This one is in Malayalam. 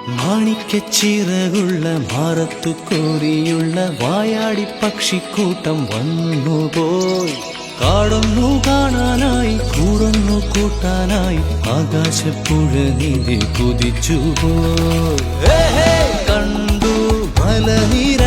മാണിക്കച്ചിറകുള്ള മാറത്തു കോരിയുള്ള വായാടി പക്ഷിക്കൂട്ടം വന്നുപോയി. കാടൊന്നു കാണാനായി കൂടൊന്നു കൂട്ടാനായി ആകാശപ്പുഴ നീതി കുതിച്ചുപോയി. കണ്ടു മലനിര